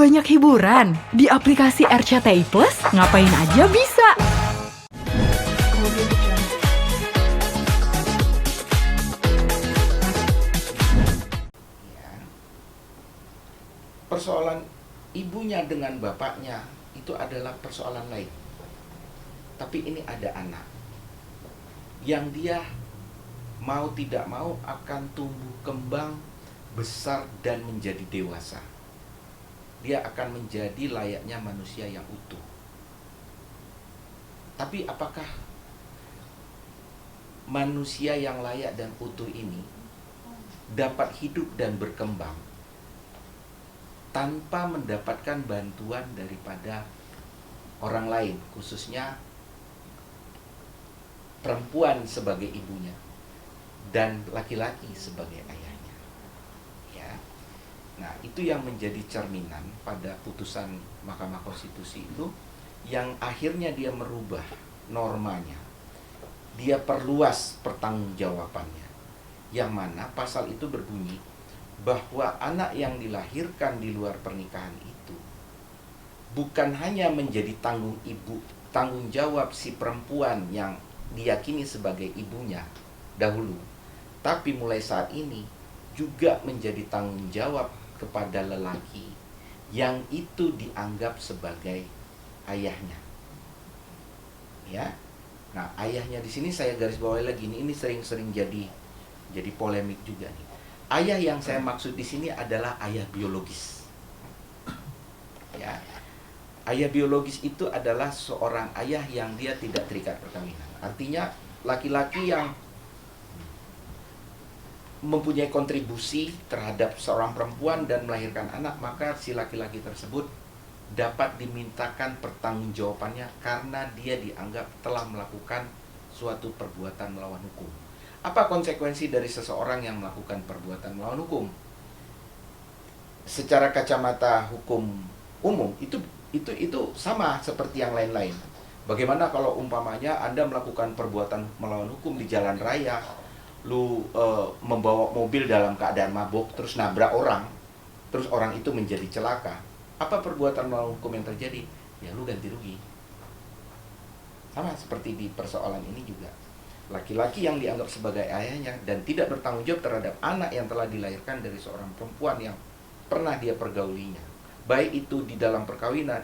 banyak hiburan. Di aplikasi RCTI Plus, ngapain aja bisa. Persoalan ibunya dengan bapaknya itu adalah persoalan lain. Tapi ini ada anak yang dia mau tidak mau akan tumbuh kembang, besar dan menjadi dewasa. Dia akan menjadi layaknya manusia yang utuh. Tapi apakah manusia yang layak dan utuh ini dapat hidup dan berkembang tanpa mendapatkan bantuan daripada orang lain, khususnya perempuan sebagai ibunya dan laki-laki sebagai ayahnya? Ya. Nah, itu yang menjadi cerminan pada putusan Mahkamah Konstitusi itu, yang akhirnya dia merubah normanya. Dia perluas pertanggungjawabannya. Yang mana pasal itu berbunyi bahwa anak yang dilahirkan di luar pernikahan itu bukan hanya menjadi tanggung jawab si perempuan yang diyakini sebagai ibunya dahulu, tapi mulai saat ini juga menjadi tanggung jawab kepada lelaki yang itu dianggap sebagai ayahnya. Ya. Nah, ayahnya di sini saya garis bawahi lagi, ini sering-sering jadi polemik juga nih. Ayah yang saya maksud di sini adalah ayah biologis. Ya. Ayah biologis itu adalah seorang ayah yang dia tidak terikat perkawinan. Artinya laki-laki yang mempunyai kontribusi terhadap seorang perempuan dan melahirkan anak, maka si laki-laki tersebut dapat dimintakan pertanggungjawabannya karena dia dianggap telah melakukan suatu perbuatan melawan hukum. Apa konsekuensi dari seseorang yang melakukan perbuatan melawan hukum? Secara kacamata hukum umum itu sama seperti yang lain-lain. Bagaimana kalau umpamanya Anda melakukan perbuatan melawan hukum di jalan raya, lu membawa mobil dalam keadaan mabuk terus nabrak orang, terus orang itu menjadi celaka. Apa perbuatan melawan hukum yang terjadi? Ya lu ganti rugi. Sama seperti di persoalan ini juga. Laki-laki yang dianggap sebagai ayahnya dan tidak bertanggung jawab terhadap anak yang telah dilahirkan dari seorang perempuan yang pernah dia pergaulinya, baik itu di dalam perkawinan,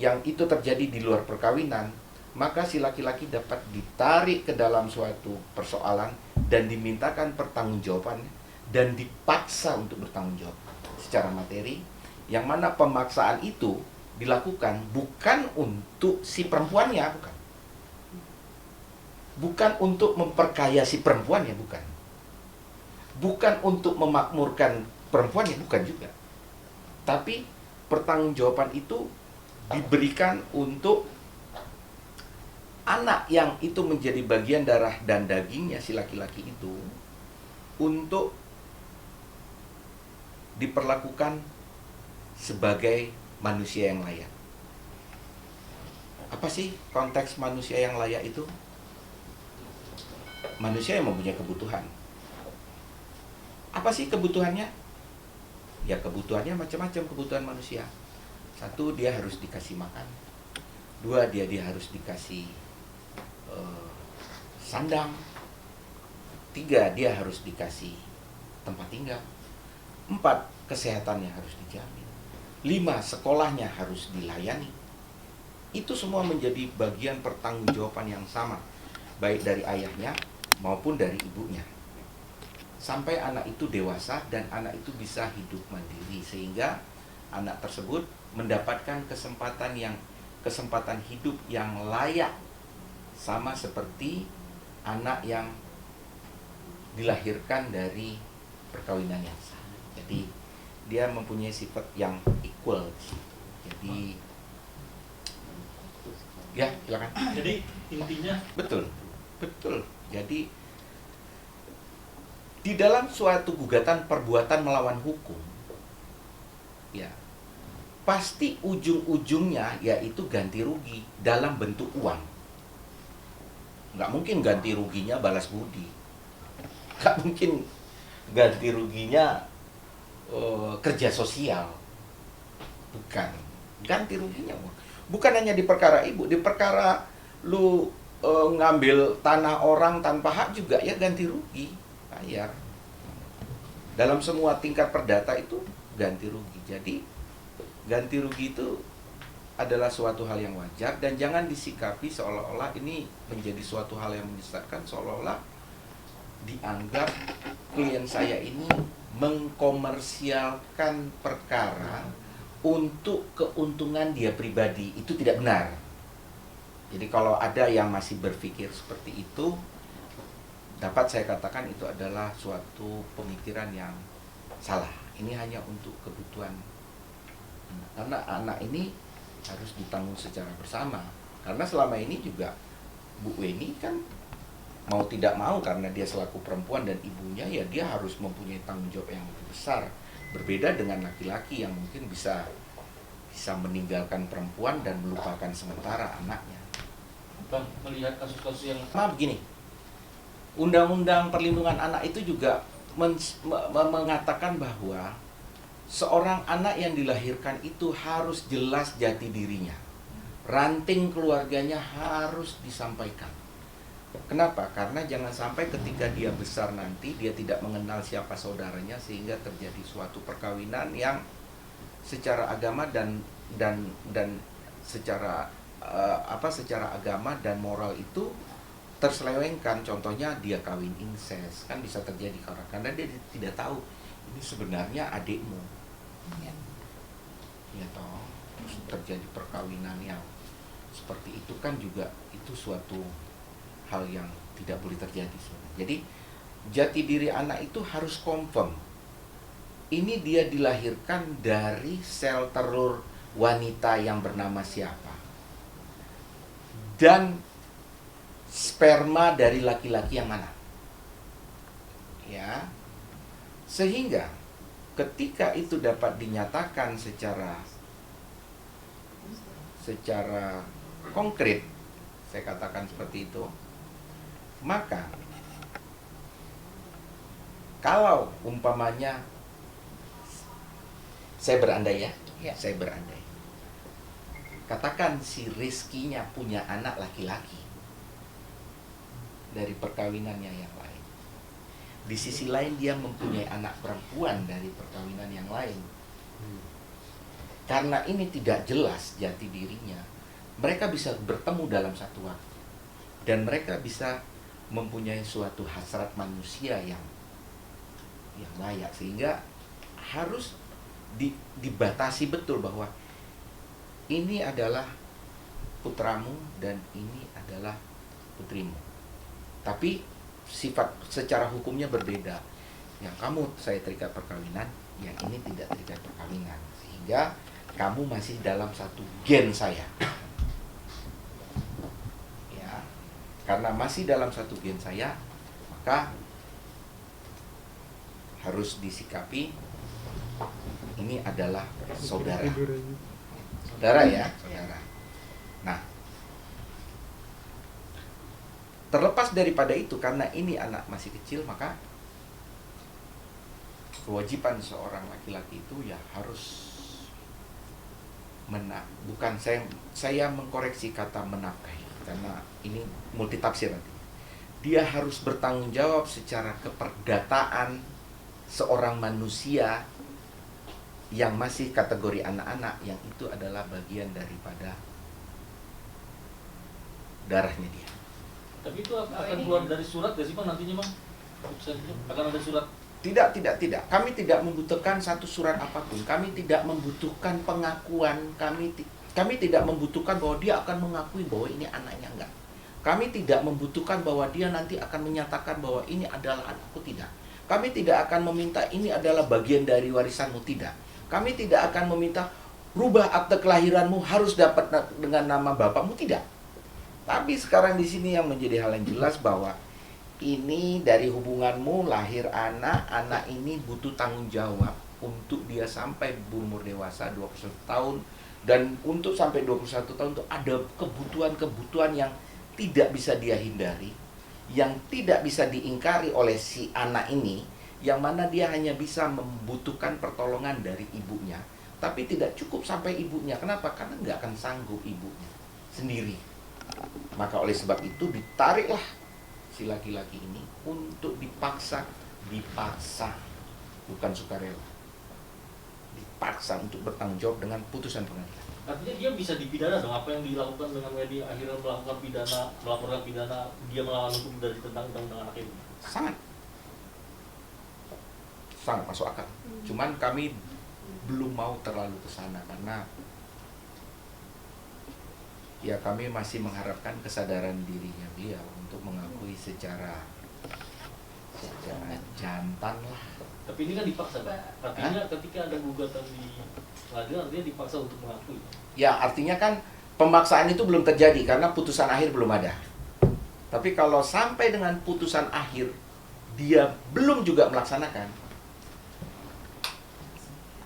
yang itu terjadi di luar perkawinan, maka si laki-laki dapat ditarik ke dalam suatu persoalan dan dimintakan pertanggungjawaban dan dipaksa untuk bertanggung jawab secara materi, yang mana pemaksaan itu dilakukan bukan untuk si perempuannya, bukan untuk memperkaya si perempuannya, bukan untuk memakmurkan perempuannya, bukan juga. Tapi pertanggungjawaban itu diberikan untuk anak yang itu menjadi bagian darah dan dagingnya si laki-laki itu, untuk diperlakukan sebagai manusia yang layak. Apa sih konteks manusia yang layak itu? Manusia yang mempunyai kebutuhan. Apa sih kebutuhannya? Ya kebutuhannya macam-macam kebutuhan manusia. Satu, dia harus dikasih makan. Dua, dia harus dikasih sandang. Tiga, dia harus dikasih tempat tinggal. Empat, kesehatannya harus dijamin. Lima, sekolahnya harus dilayani. Itu semua menjadi bagian pertanggungjawaban yang sama, baik dari ayahnya maupun dari ibunya, sampai anak itu dewasa dan anak itu bisa hidup mandiri, sehingga anak tersebut mendapatkan kesempatan hidup yang layak, sama seperti anak yang dilahirkan dari perkawinan yang sah. Jadi dia mempunyai sifat yang equal. Jadi ya silakan. Jadi intinya betul. Jadi di dalam suatu gugatan perbuatan melawan hukum, ya pasti ujung-ujungnya yaitu ganti rugi dalam bentuk uang. Nggak mungkin ganti ruginya balas budi, nggak mungkin ganti ruginya kerja sosial. Bukan. Ganti ruginya bukan hanya di perkara ibu, di perkara lu ngambil tanah orang tanpa hak juga ya ganti rugi, bayar. Dalam semua tingkat perdata itu ganti rugi. Jadi ganti rugi itu adalah suatu hal yang wajar dan jangan disikapi seolah-olah ini menjadi suatu hal yang menyesatkan, seolah-olah dianggap klien saya ini mengkomersialkan perkara untuk keuntungan dia pribadi. Itu tidak benar. Jadi kalau ada yang masih berpikir seperti itu, dapat saya katakan itu adalah suatu pemikiran yang salah. Ini hanya untuk kebutuhan karena anak ini harus ditanggung secara bersama. Karena selama ini juga Bu Weni kan mau tidak mau, karena dia selaku perempuan dan ibunya, ya dia harus mempunyai tanggung jawab yang lebih besar. Berbeda dengan laki-laki yang mungkin bisa meninggalkan perempuan dan melupakan sementara anaknya. Bang, melihat kasus-kasus yang Begini, Undang-Undang Perlindungan Anak itu juga mengatakan bahwa seorang anak yang dilahirkan itu harus jelas jati dirinya. Ranting keluarganya harus disampaikan. Kenapa? Karena jangan sampai ketika dia besar nanti dia tidak mengenal siapa saudaranya, sehingga terjadi suatu perkawinan yang secara agama dan secara secara agama dan moral itu terselewengkan. Contohnya dia kawin incest, kan bisa terjadi karena dia tidak tahu ini sebenarnya adikmu, ya toh. Terus terjadi perkawinan yang seperti itu kan juga itu suatu hal yang tidak boleh terjadi sebenarnya. Jadi jati diri anak itu harus confirm. Ini dia dilahirkan dari sel telur wanita yang bernama siapa, dan sperma dari laki-laki yang mana, ya. Sehingga ketika itu dapat dinyatakan secara konkret, saya katakan seperti itu, maka kalau umpamanya saya berandai ya, saya berandai, katakan si Rizky-nya punya anak laki-laki dari perkawinannya yang lain. Di sisi lain dia mempunyai anak perempuan dari perkawinan yang lain. Karena ini tidak jelas jati dirinya, mereka bisa bertemu dalam satu waktu. Dan mereka bisa mempunyai suatu hasrat manusia yang layak. Sehingga harus dibatasi betul bahwa ini adalah putramu dan ini adalah putrimu. Tapi sifat secara hukumnya berbeda. Yang kamu saya terikat perkawinan, yang ini tidak terikat perkawinan. Sehingga kamu masih dalam satu gen saya. Ya. Karena masih dalam satu gen saya, maka harus disikapi ini adalah saudara. Saudara ya, saudara. Nah, terlepas daripada itu, karena ini anak masih kecil, maka kewajiban seorang laki-laki itu ya harus bukan saya mengkoreksi kata menafkahi, karena ini multitafsir nanti. Dia harus bertanggung jawab secara keperdataan seorang manusia yang masih kategori anak-anak, yang itu adalah bagian daripada darahnya dia. tapi itu akan keluar dari surat gak sih Bang nantinya Bang? Akan ada surat? Tidak. Kami tidak membutuhkan satu surat apapun. Kami tidak membutuhkan pengakuan. Kami tidak membutuhkan bahwa dia akan mengakui bahwa ini anaknya, enggak. Kami tidak membutuhkan bahwa dia nanti akan menyatakan bahwa ini adalah anakku, tidak. Kami tidak akan meminta ini adalah bagian dari warisanmu, tidak. Kami tidak akan meminta rubah akte kelahiranmu harus dapat dengan nama bapakmu, tidak. Tapi sekarang di sini yang menjadi hal yang jelas bahwa ini dari hubunganmu lahir anak ini butuh tanggung jawab untuk dia sampai berumur dewasa 21 tahun, dan untuk sampai 21 tahun itu ada kebutuhan-kebutuhan yang tidak bisa dia hindari, yang tidak bisa diingkari oleh si anak ini, yang mana dia hanya bisa membutuhkan pertolongan dari ibunya Tapi tidak cukup sampai ibunya. Kenapa? Karena nggak akan sanggup ibunya sendiri. Maka oleh sebab itu ditariklah si laki-laki ini untuk dipaksa, bukan sukarela. Dipaksa untuk bertanggung jawab dengan putusan pengadilan. Artinya dia bisa dipidana dong, apa yang dilakukan dengan Wendy akhirnya melakukan pidana, melaporkan pidana, dia melawan hukum dari tentang undang-undang anak ini. Sangat masuk akal. Cuman kami belum mau terlalu ke sana karena ya kami masih mengharapkan kesadaran dirinya beliau untuk mengakui secara jantan lah. Tapi ini kan dipaksa, Pak. Artinya ketika ada gugatan di pengadilan, artinya dipaksa untuk mengakui. Ya, artinya kan pemaksaan itu belum terjadi karena putusan akhir belum ada. Tapi kalau sampai dengan putusan akhir dia belum juga melaksanakan,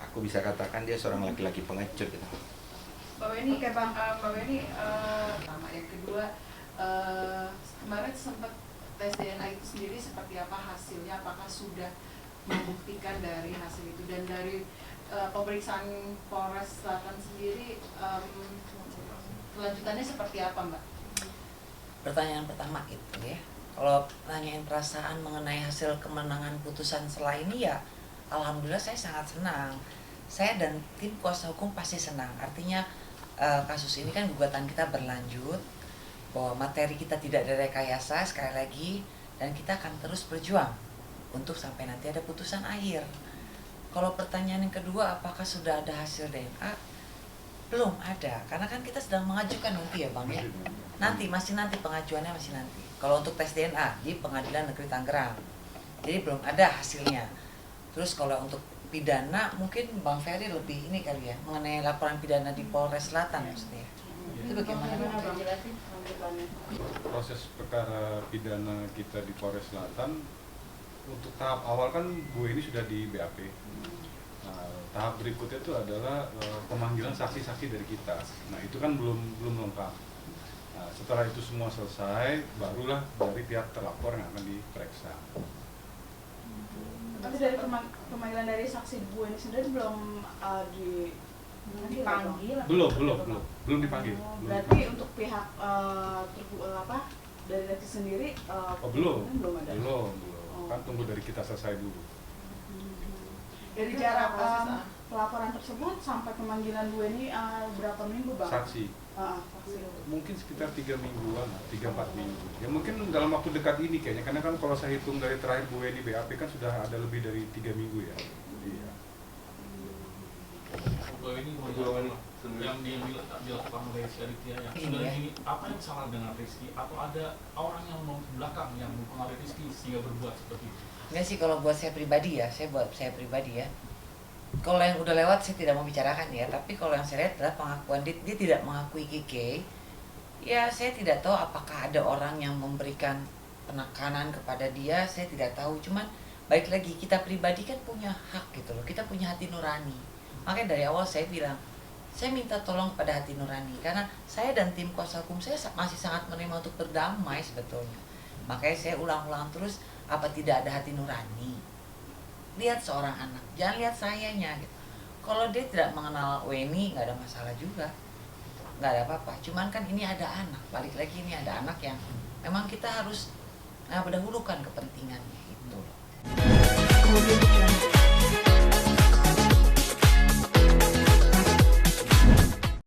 aku bisa katakan dia seorang laki-laki pengecut gitu. Mbak Weni, pertama, yang kedua, kemarin sempat tes DNA itu sendiri seperti apa hasilnya? Apakah sudah membuktikan dari hasil itu, dan dari pemeriksaan Polres Selatan sendiri kelanjutannya seperti apa, Mbak? Pertanyaan pertama itu ya, kalau nanyain perasaan mengenai hasil kemenangan putusan setelah ini ya, alhamdulillah saya sangat senang. Saya dan tim kuasa hukum pasti senang. Artinya kasus ini kan gugatan kita berlanjut, bahwa materi kita tidak ada rekayasa sekali lagi, dan kita akan terus berjuang untuk sampai nanti ada putusan akhir. Kalau pertanyaan yang kedua, apakah sudah ada hasil DNA? Belum ada, karena kan kita sedang mengajukan nanti ya Bang ya. Masih nanti pengajuannya masih nanti. Kalau untuk tes DNA di Pengadilan Negeri Tangerang, jadi belum ada hasilnya. Terus kalau untuk pidana mungkin Bang Ferry lebih ini kali ya, mengenai laporan pidana di Polres Selatan maksudnya. Itu bagaimana? Proses perkara pidana kita di Polres Selatan, untuk tahap awal kan Bu ini sudah di BAP. Nah, tahap berikutnya itu adalah pemanggilan saksi-saksi dari kita. Nah, itu kan belum lengkap. Nah, setelah itu semua selesai, barulah dari pihak terlapor yang akan diperiksa. Tapi dari pemanggilan dari saksi Bu ini sendiri belum dipanggil? Belum dipanggil. Berarti untuk pihak dari Reksi sendiri Belum ada? Belum. Kan tunggu dari kita selesai dulu. Dari jarak pelaporan tersebut sampai pemanggilan Bu ini berapa minggu, Bang? Saksi. Saksi. Mungkin sekitar 3 mingguan, 3-4 minggu. Ya mungkin dalam waktu dekat ini kayaknya, karena kan kalau saya hitung dari terakhir Bu di BAP kan sudah ada lebih dari 3 minggu ya. Iya. Bahwa ini yang dilakukan oleh Rizky Aditya yang sudah ini, apa yang salah dengan Rizky, atau ada orang yang belakang yang mempengaruhi Rizky sehingga berbuat seperti itu? Enggak sih, kalau buat saya pribadi ya, kalau yang udah lewat saya tidak mau bicarakan ya, tapi kalau yang saya lihat adalah pengakuan dia tidak mengakui Kike. Ya saya tidak tahu apakah ada orang yang memberikan penekanan kepada dia, saya tidak tahu. Cuman baik lagi, kita pribadi kan punya hak gitu loh, kita punya hati nurani. Makanya dari awal saya bilang, saya minta tolong pada hati nurani, karena saya dan tim kuasa hukum saya masih sangat menerima untuk berdamai sebetulnya. Makanya saya ulang-ulang terus, apa tidak ada hati nurani? Lihat seorang anak, jangan lihat sayanya gitu. Kalau dia tidak mengenal Weni, nggak ada masalah juga, nggak ada apa-apa. Cuman kan ini ada anak, balik lagi ini ada anak yang memang kita harus berdahulukan kepentingannya itu.